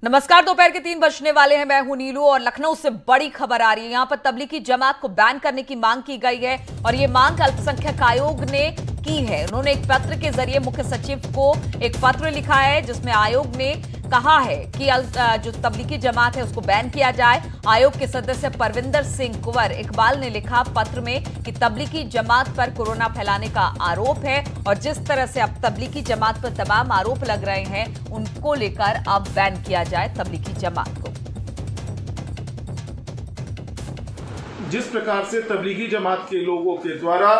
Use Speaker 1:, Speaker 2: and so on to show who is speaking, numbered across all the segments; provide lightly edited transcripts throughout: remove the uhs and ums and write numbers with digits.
Speaker 1: नमस्कार। दोपहर के 3 बजने वाले हैं। मैं हूं नीलू और लखनऊ से बड़ी खबर आ रही है। यहां पर तबलीगी जमात को बैन करने की मांग की गई है और ये मांग अल्पसंख्यक आयोग ने की है। उन्होंने एक पत्र के जरिए मुख्य सचिव को एक पत्र लिखा है जिसमें आयोग ने कहा है कि जो तबलीगी जमात है उसको बैन किया जाए। आयोग के सदस्य परविंदर सिंह कुंवर इकबाल ने लिखा पत्र में कि तबलीगी जमात पर कोरोना फैलाने का आरोप है और जिस तरह से अब तबलीगी जमात पर तमाम आरोप लग रहे हैं उनको लेकर अब बैन किया जाए तबलीगी जमात को।
Speaker 2: जिस प्रकार से तबलीगी जमात के लोगों के द्वारा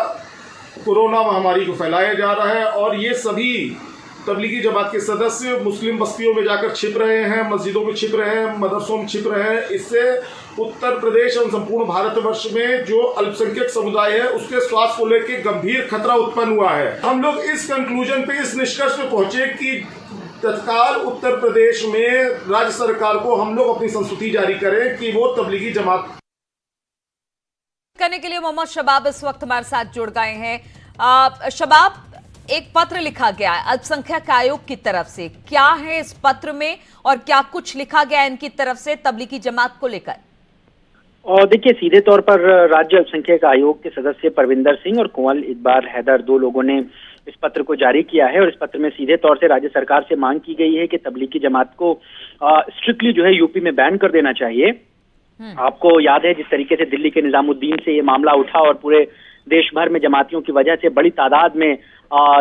Speaker 2: कोरोना महामारी को फैलाया जा रहा है और ये सभी तबलीगी जमात के सदस्य मुस्लिम बस्तियों में जाकर छिप रहे हैं, मस्जिदों में छिप रहे हैं, मदरसों में छिप रहे हैं। इससे उत्तर प्रदेश और संपूर्ण भारतवर्ष में जो अल्पसंख्यक समुदाय है उसके स्वास्थ्य को लेकर गंभीर खतरा उत्पन्न हुआ है। हम लोग इस कंक्लूजन पे, इस निष्कर्ष पे पहुंचे कि तत्काल उत्तर प्रदेश में राज्य सरकार को हम लोग अपनी संस्तुति जारी करें कि वो तबलीगी जमात
Speaker 1: करने के लिए मोहम्मद शबाब इस वक्त हमारे साथ जुड़ गए हैं। शबाब, एक पत्र लिखा गया है अल्पसंख्यक आयोग की तरफ से, क्या है इस पत्र में और क्या कुछ लिखा गया है इनकी तरफ से तबलीगी जमात को लेकर?
Speaker 3: और देखिए, सीधे तौर पर राज्य अल्पसंख्यक आयोग के सदस्य परविंदर सिंह और कुंवर इकबाल हैदर दो लोगों ने इस पत्र को जारी किया है और इस पत्र में सीधे तौर से राज्य सरकार से मांग की गई है कि तबलीगी जमात को स्ट्रिक्टली जो है यूपी में बैन कर देना चाहिए। आपको याद है जिस तरीके से दिल्ली के निजामुद्दीन से ये मामला उठा और पूरे देश भर में जमातियों की वजह से बड़ी तादाद में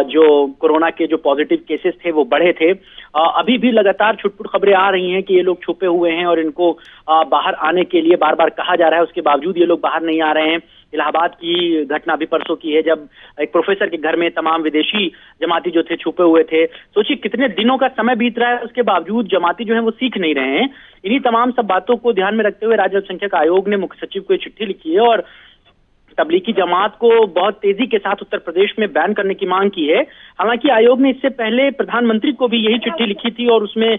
Speaker 3: जो कोरोना के जो पॉजिटिव केसेस थे वो बढ़े थे। अभी भी लगातार छुटपुट खबरें आ रही हैं कि ये लोग छुपे हुए हैं और इनको बाहर आने के लिए बार बार कहा जा रहा है, उसके बावजूद ये लोग बाहर नहीं आ रहे हैं। इलाहाबाद की घटना भी परसों की है जब एक प्रोफेसर के घर में तमाम विदेशी जमाती जो थे छुपे हुए थे। सोचिए कितने दिनों का समय बीत रहा है, उसके बावजूद जमाती जो है वो सीख नहीं रहे हैं। इन्हीं तमाम सब बातों को ध्यान में रखते हुए राज्य अल्पसंख्यक आयोग ने मुख्य सचिव को एक चिट्ठी लिखी है और तबलीगी जमात को बहुत तेजी के साथ उत्तर प्रदेश में बैन करने की मांग की है। हालांकि आयोग ने इससे पहले प्रधानमंत्री को भी यही चिट्ठी लिखी थी और उसमें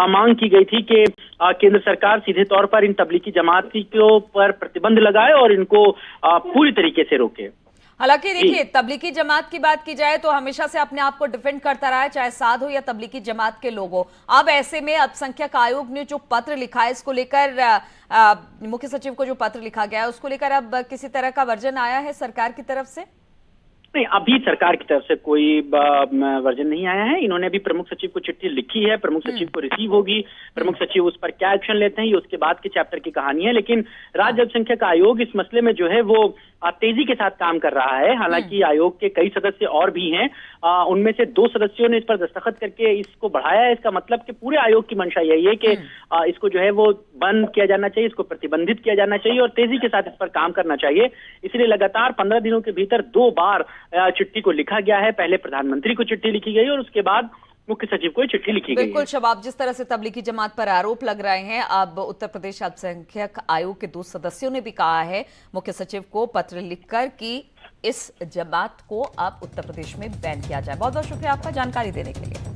Speaker 3: मांग की गई थी कि केंद्र सरकार सीधे तौर पर इन तबलीगी जमाती के पर प्रतिबंध लगाए और इनको पूरी तरीके से रोके।
Speaker 1: हालांकि देखिए, तबलीगी जमात की बात की जाए तो हमेशा से अपने आप को डिफेंड करता रहा है, चाहे साध हो या तबलीगी जमात के लोग हो। अब ऐसे में अल्पसंख्यक आयोग ने जो पत्र लिखा है इसको लेकर मुख्य सचिव को जो पत्र लिखा गया है उसको लेकर अब किसी तरह का वर्जन आया है सरकार की तरफ से?
Speaker 3: नहीं, अभी सरकार की तरफ से कोई वर्जन नहीं आया है। इन्होंने अभी प्रमुख सचिव को चिट्ठी लिखी है, प्रमुख सचिव को रिसीव होगी, प्रमुख सचिव उस पर क्या एक्शन लेते हैं ये उसके बाद के चैप्टर की कहानी है। लेकिन राज्य अल्पसंख्यक आयोग इस मसले में जो है वो तेजी के साथ काम कर रहा है। हालांकि आयोग के कई सदस्य और भी हैं, उनमें से 2 सदस्यों ने इस पर दस्तखत करके इसको बढ़ाया है। इसका मतलब कि पूरे आयोग की मंशा यही है कि इसको जो है वो बंद किया जाना चाहिए, इसको प्रतिबंधित किया जाना चाहिए और तेजी के साथ इस पर काम करना चाहिए। इसलिए लगातार 15 दिनों के भीतर 2 बार चिट्ठी को लिखा गया है। पहले प्रधानमंत्री को चिट्ठी लिखी गई और उसके बाद मुख्य सचिव को चिट्ठी लिखी गई है।
Speaker 1: बिल्कुल शबाब, जिस तरह से तबलीगी जमात पर आरोप लग रहे हैं, अब उत्तर प्रदेश अल्पसंख्यक आयोग के 2 सदस्यों ने भी कहा है मुख्य सचिव को पत्र लिखकर कि इस जमात को अब उत्तर प्रदेश में बैन किया जाए। बहुत बहुत शुक्रिया आपका जानकारी देने के लिए।